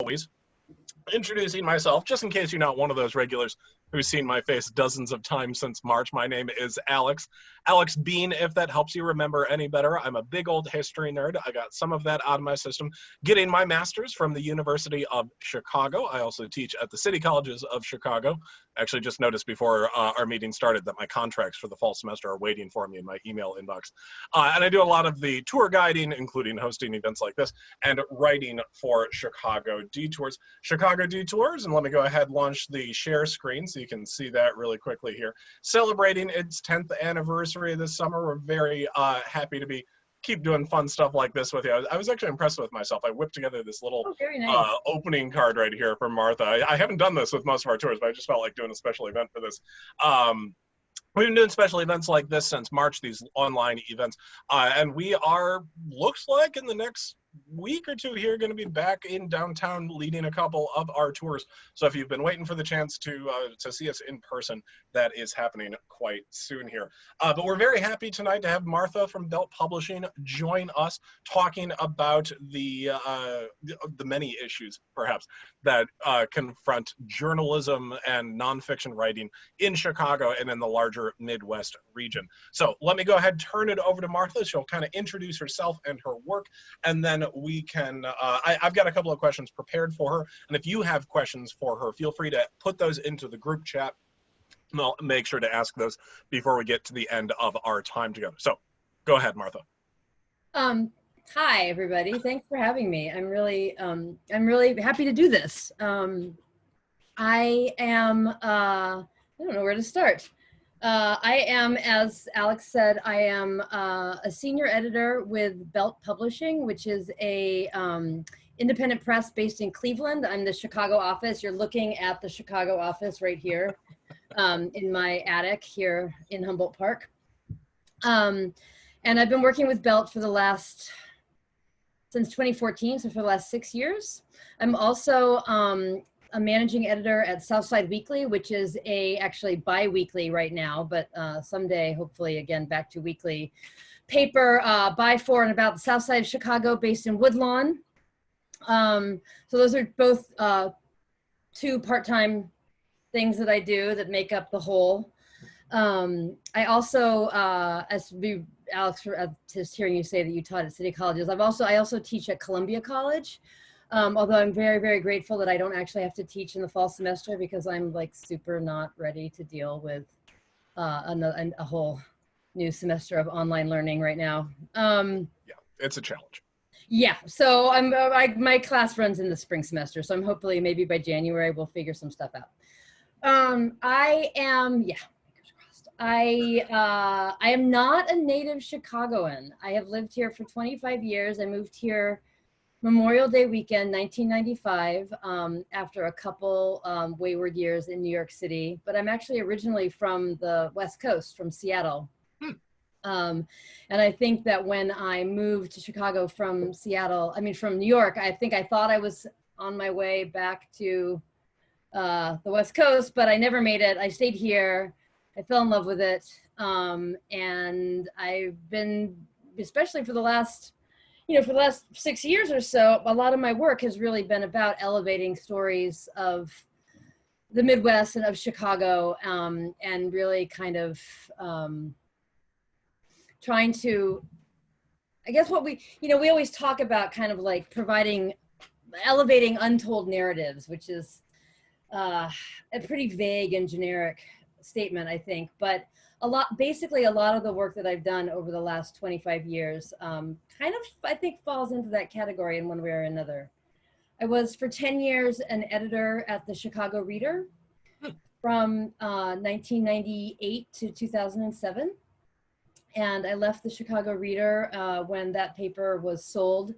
always, introducing myself, just in case you're not one of those regulars who's seen my face dozens of times since March. My name is Alex Bean, if that helps you remember any better. I'm a big old history nerd. I got some of that out of my system, getting my master's from the University of Chicago. I also teach at the City Colleges of Chicago. Actually just noticed before our meeting started that my contracts for the fall semester are waiting for me in my email inbox. And I do a lot of the tour guiding, including hosting events like this, and writing for Chicago Detours. Chicago Detours, and let me go ahead and launch the share screen so you can see that really quickly here. Celebrating its 10th anniversary this summer. We're very happy to keep doing fun stuff like this with you. I was actually impressed with myself. I whipped together this little opening card right here for Martha. I haven't done this with most of our tours, but I just felt like doing a special event for this. We've been doing special events like this since March, these online events, and we are, looks like in the next week or two here, going to be back in downtown leading a couple of our tours. So if you've been waiting for the chance to see us in person, that is happening quite soon here. But we're very happy tonight to have Martha from Belt Publishing join us, talking about the many issues, perhaps, that confront journalism and nonfiction writing in Chicago and in the larger Midwest region. So let me go ahead and turn it over to Martha. She'll kind of introduce herself and her work, and then we can, I've got a couple of questions prepared for her, and if you have questions for her, feel free to put those into the group chat. I'll make sure to ask those before we get to the end of our time together. So go ahead, Martha. Hi, everybody. Thanks for having me. I'm really happy to do this. I am, I don't know where to start. I am, as Alex said, I am a senior editor with Belt Publishing, which is a independent press based in Cleveland. I'm the Chicago office. You're looking at the Chicago office right here in my attic here in Humboldt Park. And I've been working with Belt for since 2014, so for the last 6 years. I'm also a managing editor at Southside Weekly, which is actually bi-weekly right now, but someday, hopefully, again, back to weekly paper by, for, and about the South Side of Chicago, based in Woodlawn. So those are both two part-time things that I do that make up the whole. I also, Alex, just hearing you say that you taught at City Colleges, I also teach at Columbia College. Although I'm very, very grateful that I don't actually have to teach in the fall semester, because I'm like super not ready to deal with a whole new semester of online learning right now. Yeah, it's a challenge. Yeah, so my class runs in the spring semester, so I'm hopefully maybe by January we'll figure some stuff out. I am not a native Chicagoan. I have lived here for 25 years. I moved here Memorial Day weekend, 1995, after a couple wayward years in New York City. But I'm actually originally from the West Coast, from Seattle. And I think that when I moved to Chicago from New York, I think I thought I was on my way back to the West Coast, but I never made it. I stayed here. I fell in love with it. And I've been, especially for the last 6 years or so, a lot of my work has really been about elevating stories of the Midwest and of Chicago, and really kind of trying to, I guess we always talk about kind of like elevating untold narratives, which is a pretty vague and generic statement, I think, but basically a lot of the work that I've done over the last 25 years kind of, I think, falls into that category in one way or another. I was for 10 years an editor at the Chicago Reader from 1998 to 2007. And I left the Chicago Reader when that paper was sold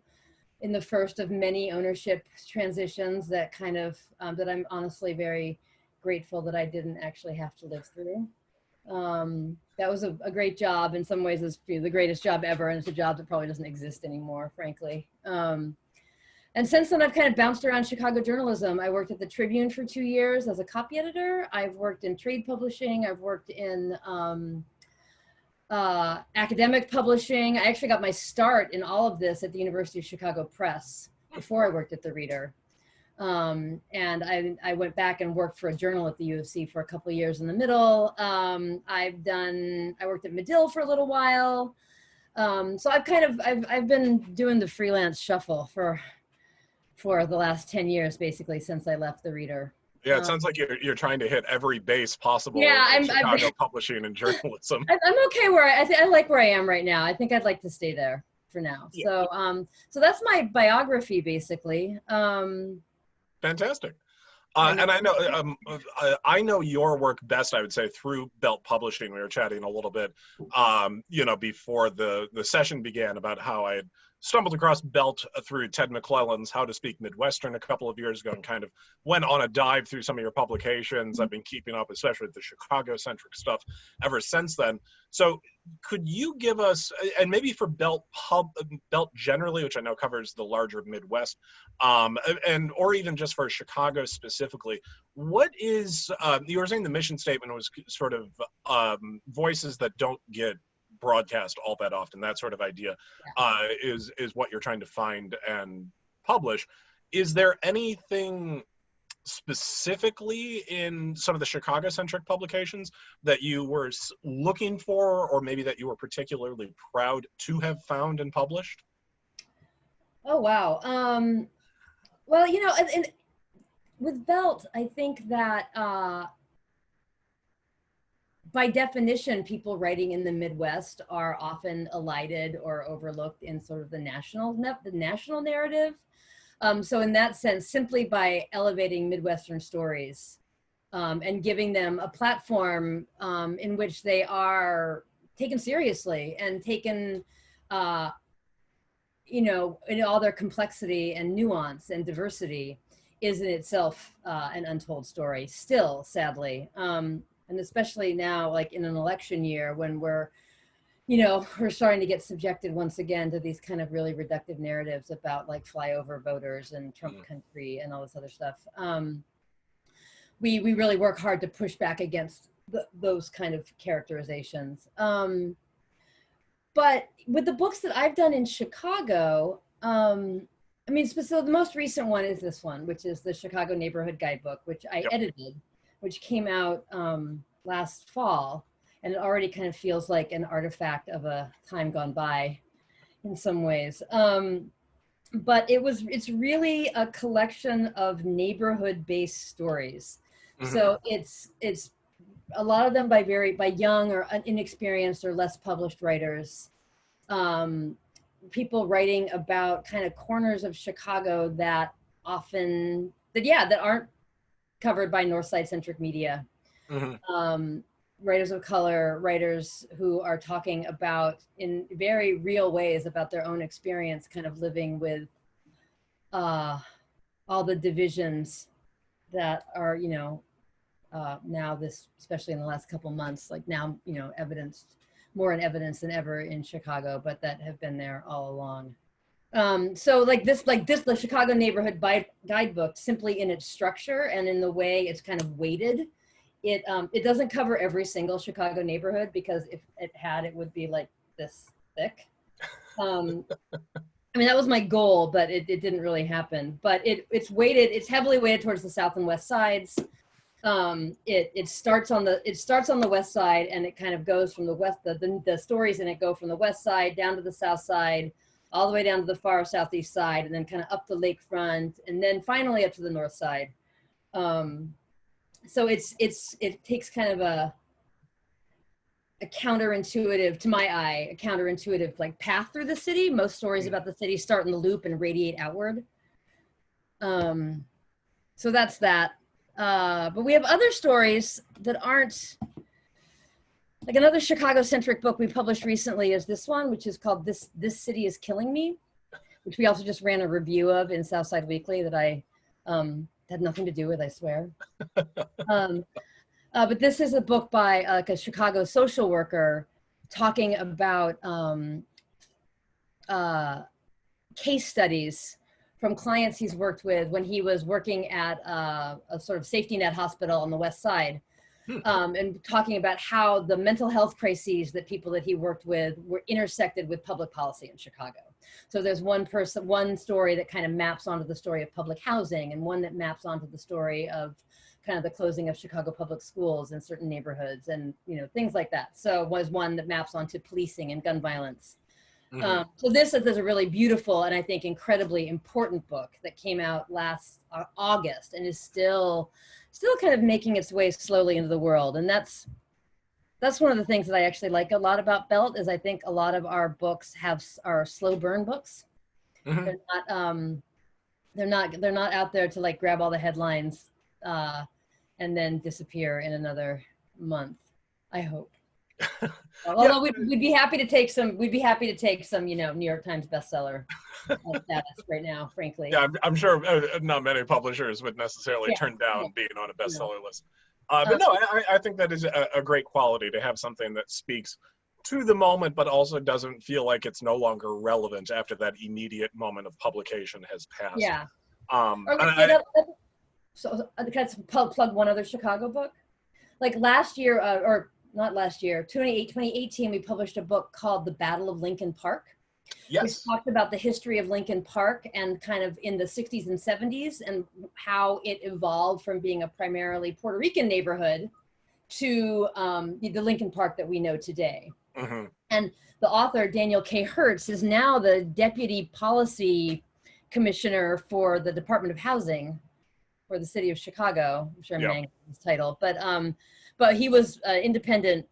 in the first of many ownership transitions that kind of, that I'm honestly very grateful that I didn't actually have to live through. That was a great job. In some ways, it's the greatest job ever, and it's a job that probably doesn't exist anymore, frankly. And since then, I've kind of bounced around Chicago journalism. I worked at the Tribune for 2 years as a copy editor. I've worked in trade publishing. I've worked in academic publishing. I actually got my start in all of this at the University of Chicago Press before I worked at the Reader. And I went back and worked for a journal at the U of C for a couple of years in the middle. I worked at Medill for a little while. So I've been doing the freelance shuffle for the last 10 years, basically, since I left the Reader. Yeah, it sounds like you're trying to hit every base possible Yeah, in Chicago publishing and journalism. I'm okay I like where I am right now. I think I'd like to stay there for now. Yeah. So that's my biography, basically. Fantastic. And I know your work best, I would say, through Belt Publishing. We were chatting a little bit, before the session began, about how I had stumbled across Belt through Ted McClellan's How to Speak Midwestern a couple of years ago, and kind of went on a dive through some of your publications. I've been keeping up, especially with the Chicago-centric stuff, ever since then. So could you give us, and maybe for Belt generally, which I know covers the larger Midwest, or even just for Chicago specifically, what is, you were saying the mission statement was sort of voices that don't get broadcast all that often, that sort of idea, is what you're trying to find and publish. Is there anything specifically in some of the Chicago-centric publications that you were looking for, or maybe that you were particularly proud to have found and published? Oh, wow. Well, and with Belt, I think that by definition, people writing in the Midwest are often elided or overlooked in sort of the national narrative. So in that sense, simply by elevating Midwestern stories and giving them a platform in which they are taken seriously and taken, in all their complexity and nuance and diversity, is in itself an untold story still, sadly. And especially now, like in an election year, when we're starting to get subjected once again to these kind of really reductive narratives about like flyover voters and Trump country and all this other stuff. We really work hard to push back against those kind of characterizations. But with the books that I've done in Chicago, so the most recent one is this one, which is the Chicago Neighborhood Guidebook, which I edited, which came out last fall, and it already kind of feels like an artifact of a time gone by in some ways. But it's really a collection of neighborhood-based stories. Mm-hmm. So it's a lot of them by young or inexperienced or less published writers. People writing about kind of corners of Chicago that aren't covered by Northside centric media. Mm-hmm. Writers of color, writers who are talking about in very real ways about their own experience, kind of living with all the divisions that are, now this, especially in the last couple months, like now, evidenced more in evidence than ever in Chicago, but that have been there all along. So the Chicago Neighborhood Guidebook, simply in its structure and in the way it's kind of weighted, it doesn't cover every single Chicago neighborhood, because if it had, it would be like this thick. That was my goal, but it didn't really happen. But it's heavily weighted towards the South and West sides. It starts on the West side, and it kind of goes from the West, the stories in it go from the West side down to the South side, all the way down to the far Southeast side, and then kind of up the lakefront, and then finally up to the North side. So it takes kind of a counterintuitive, to my eye, a counterintuitive like path through the city. Most stories about the city start in the loop and radiate outward. So that's that. But we have other stories that aren't, like another Chicago-centric book we published recently is this one, which is called This City is Killing Me, which we also just ran a review of in Southside Weekly that I had nothing to do with, I swear. But this is a book by like a Chicago social worker talking about case studies from clients he's worked with when he was working at a sort of safety net hospital on the West Side, and talking about how the mental health crises that people that he worked with were intersected with public policy in Chicago. So there's one story that kind of maps onto the story of public housing, and one that maps onto the story of kind of the closing of Chicago public schools in certain neighborhoods, and things like that. So was one that maps onto policing and gun violence. So this is a really beautiful and I think incredibly important book that came out last August and is still kind of making its way slowly into the world. And that's one of the things that I actually like a lot about Belt, is I think a lot of our books are slow burn books. They're not out there to like grab all the headlines and then disappear in another month, I hope. Although we'd be happy to take some, New York Times bestseller status right now, frankly. Yeah, I'm sure not many publishers would necessarily turn down being on a bestseller list. But no, I think that is a great quality, to have something that speaks to the moment, but also doesn't feel like it's no longer relevant after that immediate moment of publication has passed. Yeah. So can I plug one other Chicago book? Like last year, or not last year, 2018, we published a book called The Battle of Lincoln Park. Yes. We talked about the history of Lincoln Park and kind of in the 60s and 70s and how it evolved from being a primarily Puerto Rican neighborhood to the Lincoln Park that we know today. And the author, Daniel K. Hertz, is now the Deputy Policy Commissioner for the Department of Housing for the city of Chicago. I'm sure I'm mangling his title, but he was independent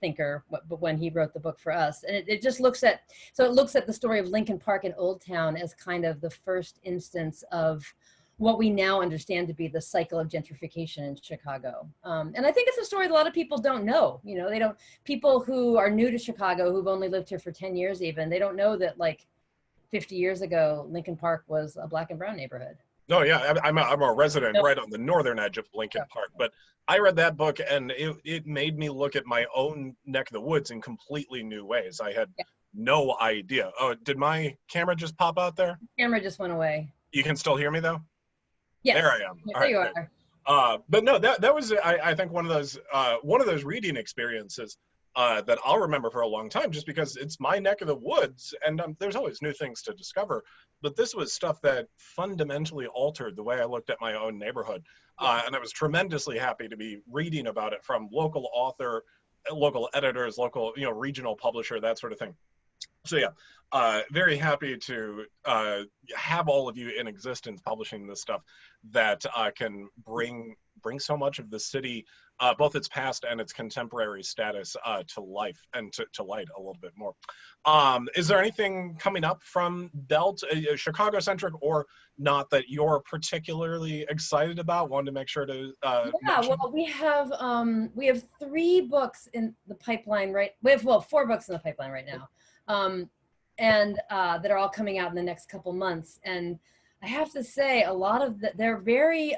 thinker, but when he wrote the book for us, and it just looks at the story of Lincoln Park in Old Town as kind of the first instance of what we now understand to be the cycle of gentrification in Chicago. And I think it's a story that a lot of people don't know. People who are new to Chicago, who've only lived here for 10 years even, they don't know that like 50 years ago, Lincoln Park was a black and brown neighborhood. Oh yeah, I'm a resident right on the northern edge of Lincoln Park, but I read that book and it made me look at my own neck of the woods in completely new ways. I had no idea. Oh, did my camera just pop out there? The camera just went away. You can still hear me though? Yes. There I am. Yeah, there you are. But no, that was I think one of those reading experiences that I'll remember for a long time, just because it's my neck of the woods and there's always new things to discover. But this was stuff that fundamentally altered the way I looked at my own neighborhood. And I was tremendously happy to be reading about it from local author, local editors, local, regional publisher, that sort of thing. So yeah, very happy to have all of you in existence publishing this stuff that can bring so much of the city, both its past and its contemporary status, to life and to light a little bit more. Is there anything coming up from Belt, Chicago-centric or not, that you're particularly excited about? Wanted to make sure to mention? Well, we have 3 books in the pipeline, right? We have 4 books in the pipeline right now. And that are all coming out in the next couple months. And I have to say, a lot of they're very,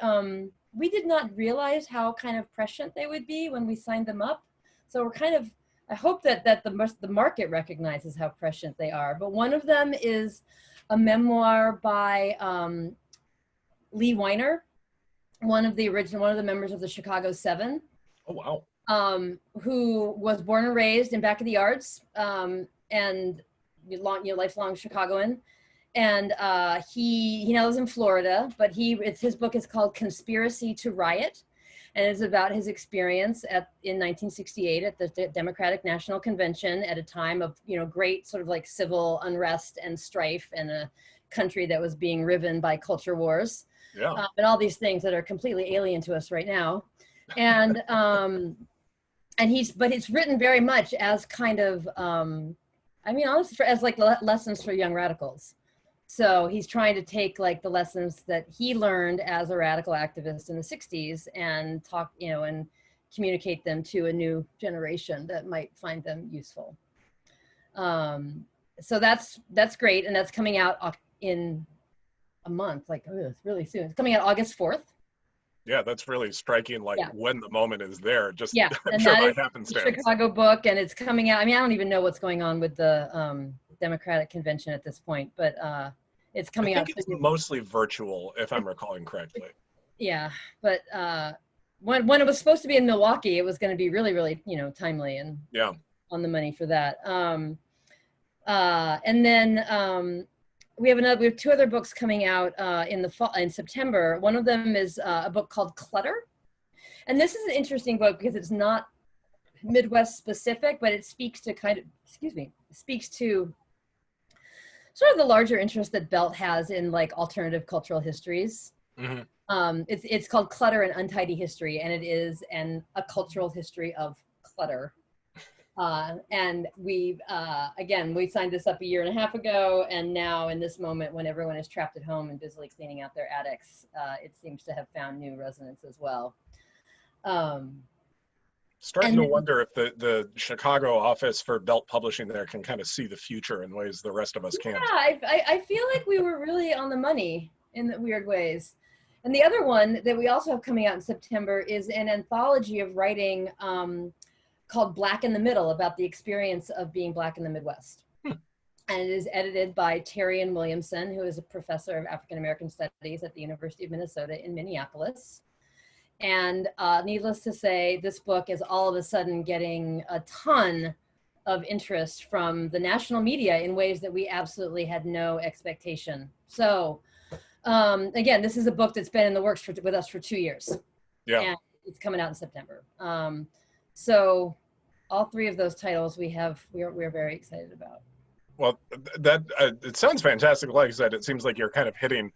we did not realize how kind of prescient they would be when we signed them up. So we're kind of, I hope that the market recognizes how prescient they are. But one of them is a memoir by Lee Weiner, one of the members of the Chicago 7. Oh, wow. Who was born and raised in Back of the Yards, and lifelong Chicagoan, and he now lives in Florida. But his book is called Conspiracy to Riot, and it's about his experience in 1968 at the Democratic National Convention at a time of great sort of like civil unrest and strife in a country that was being riven by culture wars, and all these things that are completely alien to us right now, and it's written very much as kind of, honestly, as like lessons for young radicals. So he's trying to take like the lessons that he learned as a radical activist in the 60s and talk, and communicate them to a new generation that might find them useful. So that's great. And that's coming out in a month, it's really soon. It's coming out August 4th. Yeah, that's really striking, when the moment is there, just and sure that by happenstance. Is a Chicago book, and it's coming out. I don't even know what's going on with the Democratic Convention at this point, but it's coming out. I think it's mostly virtual, if I'm recalling correctly. Yeah, but when it was supposed to be in Milwaukee, it was going to be really, really, timely and on the money for that. And then we have two other books coming out in the fall, in September. One of them is a book called Clutter. And this is an interesting book because it's not Midwest specific, but it speaks to speaks to sort of the larger interest that Belt has in like alternative cultural histories. It's called Clutter and Untidy History, and it is a cultural history of clutter. And we signed this up a year and a half ago, and now in this moment when everyone is trapped at home and busily cleaning out their attics, it seems to have found new resonance as well. Starting to wonder if the Chicago office for Belt Publishing there can kind of see the future in ways the rest of us can't. Yeah, I feel like we were really on the money in the weird ways. And the other one that we also have coming out in September is an anthology of writing called Black in the Middle, about the experience of being Black in the Midwest. And it is edited by Terrian Williamson, who is a professor of African American Studies at the University of Minnesota in Minneapolis. And needless to say, this book is all of a sudden getting a ton of interest from the national media in ways that we absolutely had no expectation. So again, this is a book that's been in the works with us for 2 years. Yeah. And it's coming out in September. So all three of those titles we're very excited about. Well, that it sounds fantastic. Like I said, it seems like you're kind of hitting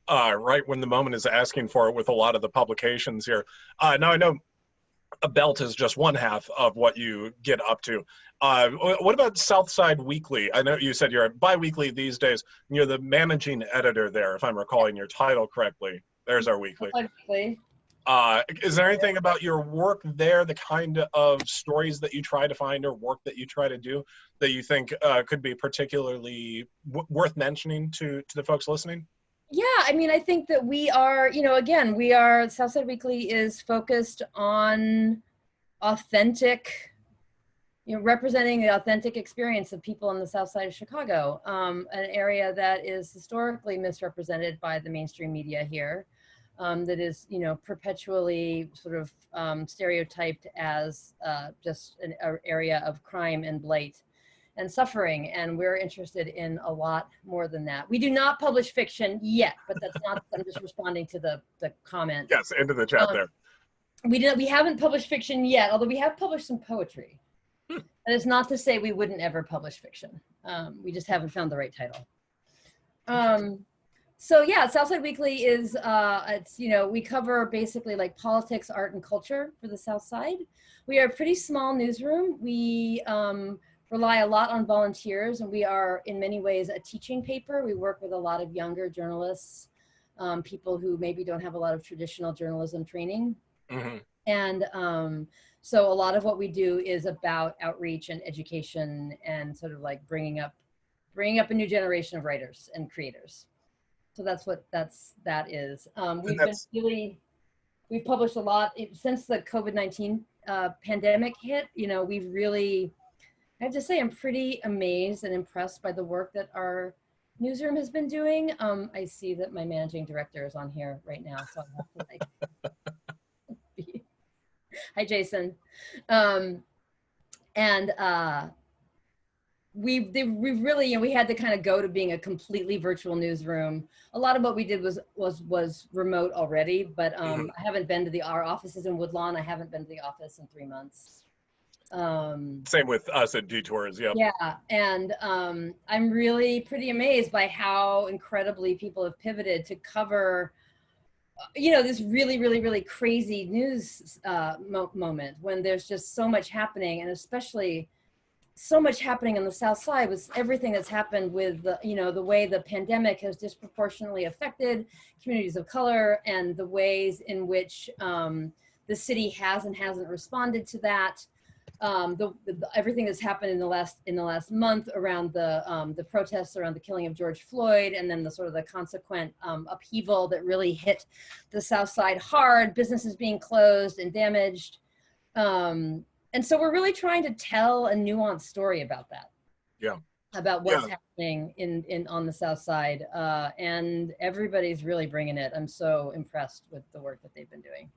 right when the moment is asking for it with a lot of the publications here. Now I know a Belt is just one half of what you get up to. What about Southside Weekly? I know you said you're bi-weekly these days. You're the managing editor there, if I'm recalling your title correctly. There's our weekly. Is there anything about your work there, the kind of stories that you try to find or work that you try to do that you think could be particularly worth mentioning to the folks listening? Yeah, I mean, I think that we are, Southside Weekly is focused on authentic, representing the authentic experience of people on the South Side of Chicago, an area that is historically misrepresented by the mainstream media here, that is, perpetually sort of stereotyped as just an area of crime and blight and suffering, and we're interested in a lot more than that. We do not publish fiction yet, but that's not, I'm just responding to the comment. Yes, into the chat there. We haven't published fiction yet, although we have published some poetry. That is not to say we wouldn't ever publish fiction. We just haven't found the right title. So yeah, Southside Weekly is, we cover basically like politics, art, and culture for the South Side. We are a pretty small newsroom. We rely a lot on volunteers, and we are in many ways a teaching paper. We work with a lot of younger journalists, people who maybe don't have a lot of traditional journalism training. And so a lot of what we do is about outreach and education and sort of like bringing up a new generation of writers and creators. So that's what that is. We've published a lot since the COVID-19 pandemic hit. We've really, I have to say, I'm pretty amazed and impressed by the work that our newsroom has been doing. I see that my managing director is on here right now, so I have to like, hi, Jason. We've really, we had to kind of go to being a completely virtual newsroom. A lot of what we did was remote already, but I haven't been to our offices in Woodlawn. I haven't been to the office in 3 months. Same with us at Detours, yeah. Yeah, and I'm really pretty amazed by how incredibly people have pivoted to cover, this really, really, really crazy news moment when there's just so much happening, and especially so much happening on the South Side with everything that's happened with the way the pandemic has disproportionately affected communities of color, and the ways in which the city has and hasn't responded to that. Everything that's happened in the last month around the protests around the killing of George Floyd, and then the sort of the consequent upheaval that really hit the South Side hard, businesses being closed and damaged. And so we're really trying to tell a nuanced story about that. Yeah. About what's happening on the South Side, and everybody's really bringing it. I'm so impressed with the work that they've been doing.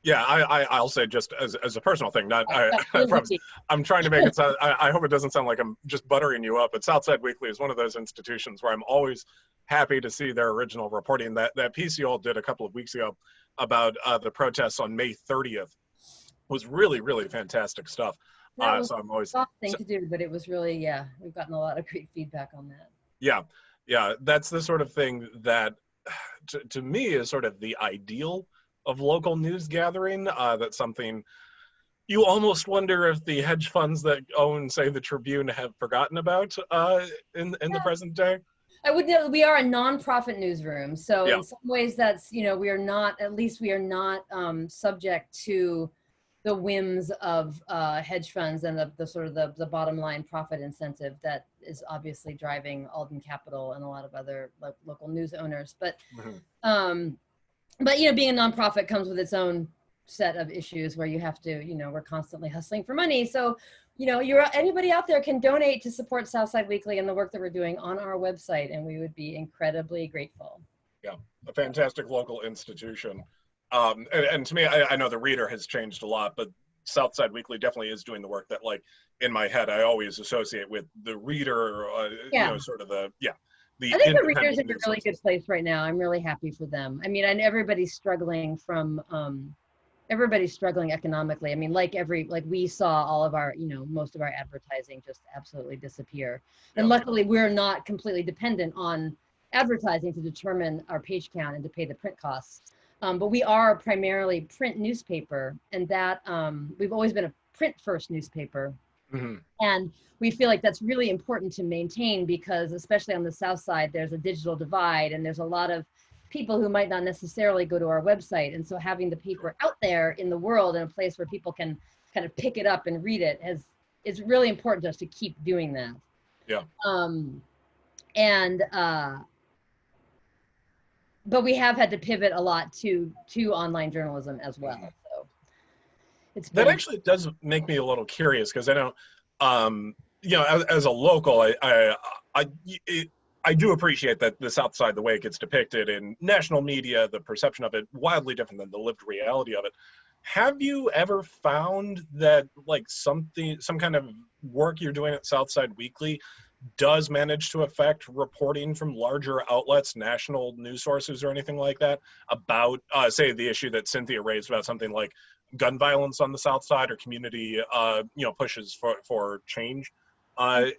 Yeah, I'll say just as a personal thing, not I promise. Absolutely. I'm trying to make it sound. I hope it doesn't sound like I'm just buttering you up. But Southside Weekly is one of those institutions where I'm always happy to see their original reporting. That piece you all did a couple of weeks ago about the protests on May 30th was really fantastic stuff. That was So I'm always a tough thing so, to do, but it was really, yeah, we've gotten a lot of great feedback on that. yeah. That's the sort of thing that to me is sort of the ideal of local news gathering. That's something you almost wonder if the hedge funds that own, say, the Tribune have forgotten about in the present day. I would know we are a nonprofit newsroom, so Yeah, in some ways that's, we are not, at least we are not subject to the whims of hedge funds and the sort of the bottom line profit incentive that is obviously driving Alden Capital and a lot of other local news owners. But being a nonprofit comes with its own set of issues where you have to, we're constantly hustling for money. So, anybody out there can donate to support Southside Weekly and the work that we're doing on our website, and we would be incredibly grateful. Yeah, a fantastic local institution. And to me, I know the Reader has changed a lot, but Southside Weekly definitely is doing the work that, like, in my head, I always associate with the Reader, sort of the I think the Reader's independent in a news really good sources. place right now. I'm really happy for them. I mean, and everybody's struggling everybody's struggling economically. I mean, like we saw all of our, most of our advertising just absolutely disappear. And luckily we're not completely dependent on advertising to determine our page count and to pay the print costs. But we are a primarily print newspaper, and that we've always been a print first newspaper. And we feel like that's really important to maintain because, especially on the South Side, there's a digital divide and there's a lot of people who might not necessarily go to our website. And so having the paper out there in the world in a place where people can kind of pick it up and read it is really important to us to keep doing that. Yeah. But we have had to pivot a lot to online journalism as well. So that actually does make me a little curious because I know, as a local, I do appreciate that the South Side, the way it gets depicted in national media, the perception of it wildly different than the lived reality of it. Have you ever found that like some kind of work you're doing at Southside Weekly does manage to affect reporting from larger outlets, national news sources or anything like that about, say, the issue that Cynthia raised about something like gun violence on the South Side or community, pushes for change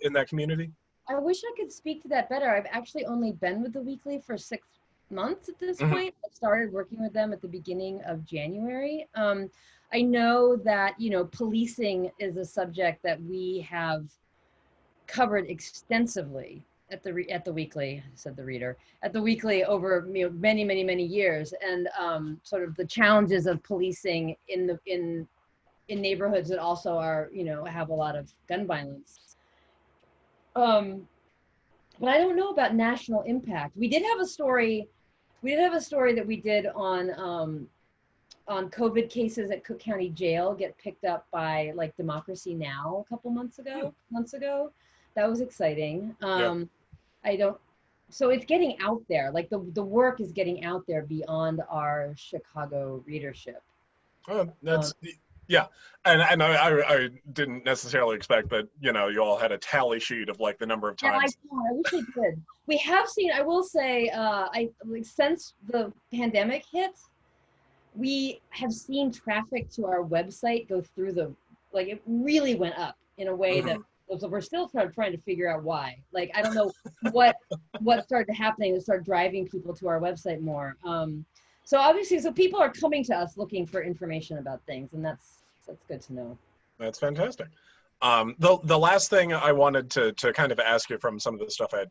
in that community? I wish I could speak to that better. I've actually only been with the Weekly for 6 months at this point. I started working with them at the beginning of January. I know that, policing is a subject that we have covered extensively at the Weekly. I said the Reader at the Weekly over many years, and sort of the challenges of policing in neighborhoods that also are have a lot of gun violence. But I don't know about national impact. We did have a story that we did on COVID cases at Cook County Jail get picked up by like Democracy Now! A couple months ago. That was exciting. So it's getting out there. Like the work is getting out there beyond our Chicago readership. Yeah, and I didn't necessarily expect that, you all had a tally sheet of like the number of times. Yeah, I wish I did. We have seen, I will say, since the pandemic hit, we have seen traffic to our website go through it really went up in a way that we're still trying to figure out why. Like, I don't know what started happening to start driving people to our website more. So obviously, people are coming to us looking for information about things, and that's good to know. That's fantastic. The last thing I wanted to kind of ask you from some of the stuff I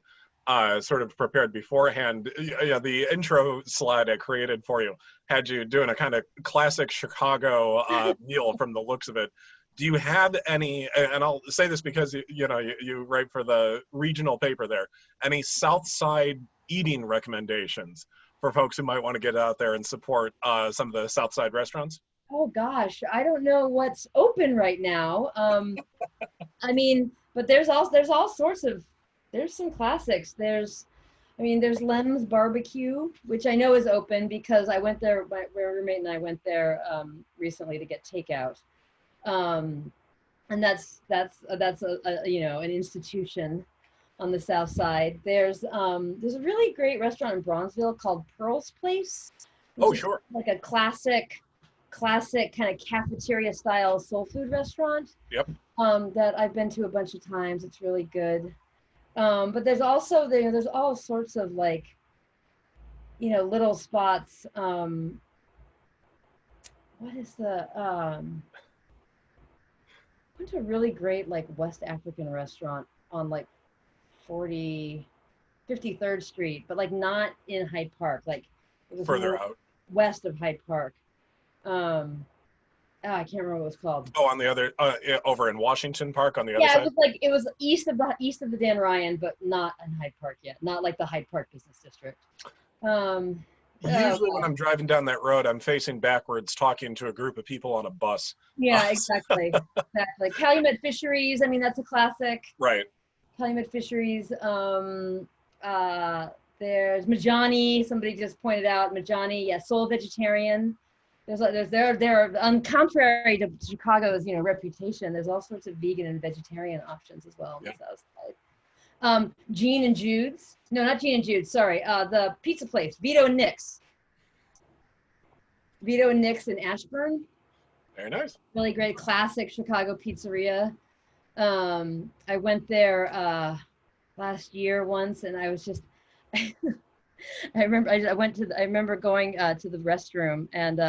had sort of prepared beforehand, the intro slide I created for you had you doing a kind of classic Chicago meal from the looks of it. Do you have any, and I'll say this because you write for the regional paper there, any South Side eating recommendations for folks who might want to get out there and support some of the South Side restaurants? Oh gosh, I don't know what's open right now. I mean, but there's all sorts of, there's some classics. There's I mean, there's Lem's Barbecue, which I know is open because I went there, my roommate and I went there recently to get takeout. And that's a you know, an institution on the South Side. There's a really great restaurant in Bronzeville called Pearl's Place, which Oh, is sure. like a classic kind of cafeteria style soul food restaurant. Yep. That I've been to a bunch of times. It's really good. But there's also there's all sorts of like, you know, little spots. What is the went to a really great like West African restaurant on like 53rd Street, but like not in Hyde Park. Like it was Further more out. west of Hyde Park. I can't remember what it was called. Oh, on the other, over in Washington Park on the other Yeah, side? it was east of the Dan Ryan, but not in Hyde Park yet. Not like the Hyde Park Business District. Usually when I'm driving down that road, I'm facing backwards talking to a group of people on a bus. Yeah, exactly. Exactly. Calumet Fisheries, I mean, that's a classic. Right. Calumet Fisheries. There's Majani, somebody just pointed out Majani, yeah, Soul Vegetarian. On contrary to Chicago's, you know, reputation, there's all sorts of vegan and vegetarian options as well on the South Side. Gene and Jude's, no, not Gene and Jude's, sorry, the pizza place, Vito and Nick's in Ashburn. Very nice. Really great, classic Chicago pizzeria. I went there last year once, and I was just, I remember going to the restroom and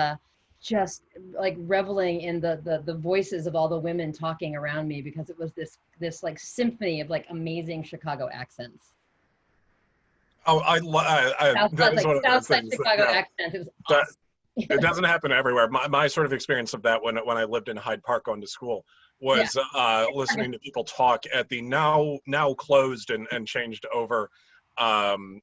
just like reveling in the voices of all the women talking around me, because it was this like symphony of like amazing Chicago accents. Oh, that was one of those Southside things. Chicago accent. It was awesome. It doesn't happen everywhere. My sort of experience of that when I lived in Hyde Park going to school was listening to people talk at the now closed and changed over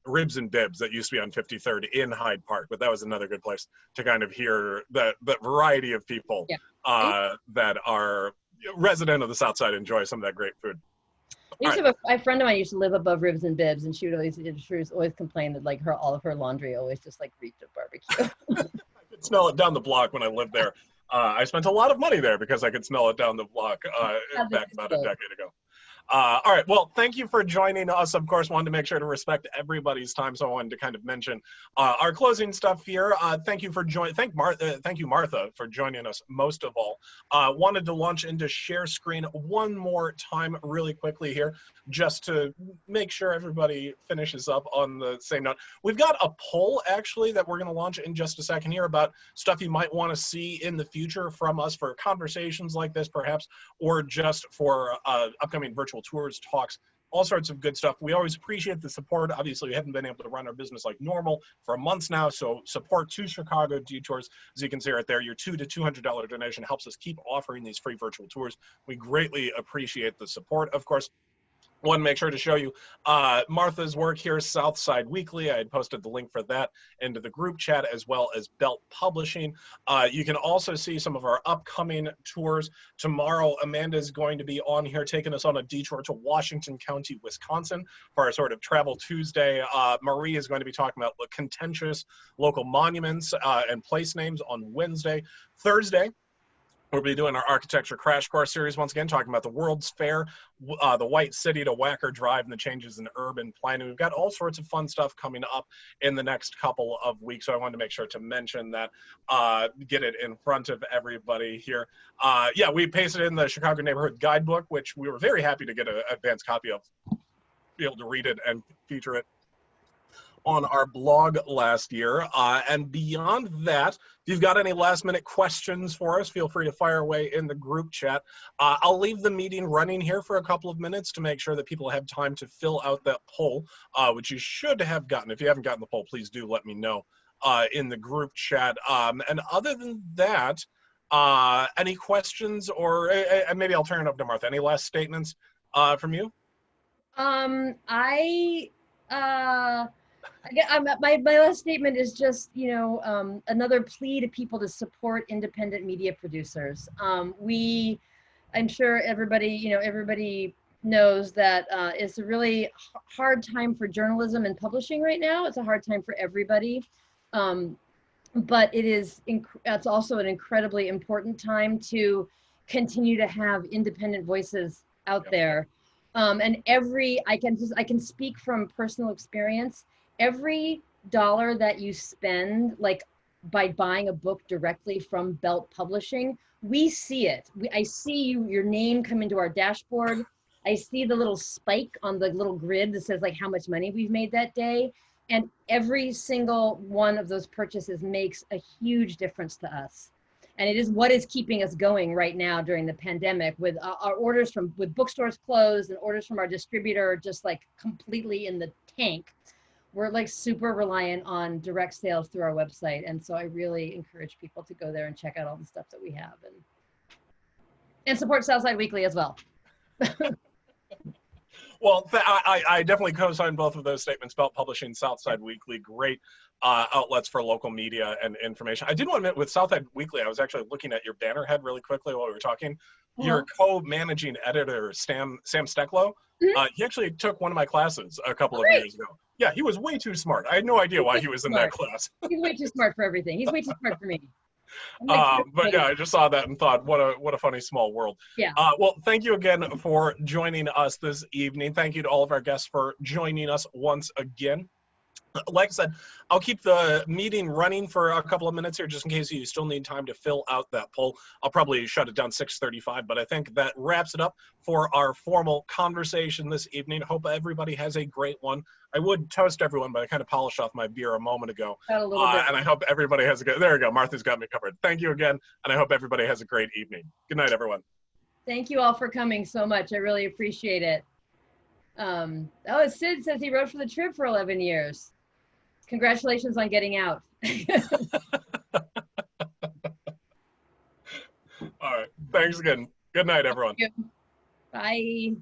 Ribs and Bibs that used to be on 53rd in Hyde Park, but that was another good place to kind of hear that variety of people that are resident of the South Side enjoy some of that great food. A friend of mine used to live above Ribs and Bibs, and she would always complain that like all of her laundry always just like reeked of barbecue. I could smell it down the block when I lived there. I spent a lot of money there because I could smell it down the block back about a decade ago. All right. Well, thank you for joining us. Of course, wanted to make sure to respect everybody's time, so I wanted to kind of mention our closing stuff here. Thank you for joining. Thank you, Martha, for joining us most of all. Wanted to launch into share screen one more time really quickly here, just to make sure everybody finishes up on the same note. We've got a poll actually that we're going to launch in just a second here about stuff you might want to see in the future from us for conversations like this, perhaps, or just for upcoming virtual tours, talks, all sorts of good stuff. We always appreciate the support. Obviously, we haven't been able to run our business like normal for months now, so support to Chicago Detours. As you can see right there, your $200 to $200 donation helps us keep offering these free virtual tours. We greatly appreciate the support, of course. Want to make sure to show you Martha's work here, Southside Weekly. I had posted the link for that into the group chat, as well as Belt Publishing. You can also see some of our upcoming tours. Tomorrow, Amanda is going to be on here taking us on a detour to Washington County, Wisconsin for our sort of Travel Tuesday. Marie is going to be talking about the contentious local monuments and place names on Wednesday. Thursday, we'll be doing our architecture crash course series once again, talking about the World's Fair, the White City to Wacker Drive, and the changes in urban planning. We've got all sorts of fun stuff coming up in the next couple of weeks, so I wanted to make sure to mention that, get it in front of everybody here. Yeah, we pasted in the Chicago Neighborhood Guidebook, which we were very happy to get an advanced copy of, be able to read it and feature it on our blog last year. And beyond that, if you've got any last minute questions for us, feel free to fire away in the group chat. I'll leave the meeting running here for a couple of minutes to make sure that people have time to fill out that poll, which you should have gotten. If you haven't gotten the poll, please do let me know in the group chat. And other than that, any questions, or maybe I'll turn it over to Martha. Any last statements from you? My last statement is just, you know, another plea to people to support independent media producers. I'm sure everybody, you know, everybody knows that it's a really hard time for journalism and publishing right now. It's a hard time for everybody. But it's also an incredibly important time to continue to have independent voices out there. And I can speak from personal experience. Every dollar that you spend, like by buying a book directly from Belt Publishing, we see it. I see your name come into our dashboard. I see the little spike on the little grid that says like how much money we've made that day. And every single one of those purchases makes a huge difference to us. And it is what is keeping us going right now during the pandemic, with our orders with bookstores closed and orders from our distributor just like completely in the tank. We're like super reliant on direct sales through our website. And so I really encourage people to go there and check out all the stuff that we have and support Southside Weekly as well. Well, I definitely co-sign both of those statements. Belt Publishing, Southside Weekly, great outlets for local media and information. I did want to admit, with Southside Weekly, I was actually looking at your banner head really quickly while we were talking. Your co-managing editor, Sam Stecklow, he actually took one of my classes a couple of years ago. Yeah, he was way too smart. I had no idea why he was in that class. He's way too smart for everything. He's way too smart for me. But yeah, I just saw that and thought, what a funny small world. Yeah. Well, thank you again for joining us this evening. Thank you to all of our guests for joining us once again. Like I said, I'll keep the meeting running for a couple of minutes here just in case you still need time to fill out that poll. I'll probably shut it down 6:35, but I think that wraps it up for our formal conversation this evening. Hope everybody has a great one. I would toast everyone, but I kind of polished off my beer a moment ago. A little bit. And I hope everybody has a good, there we go, Martha's got me covered. Thank you again, and I hope everybody has a great evening. Good night, everyone. Thank you all for coming so much. I really appreciate it. Sid says he wrote for the Trib for 11 years. Congratulations on getting out. All right. Thanks again. Good night, everyone. Bye.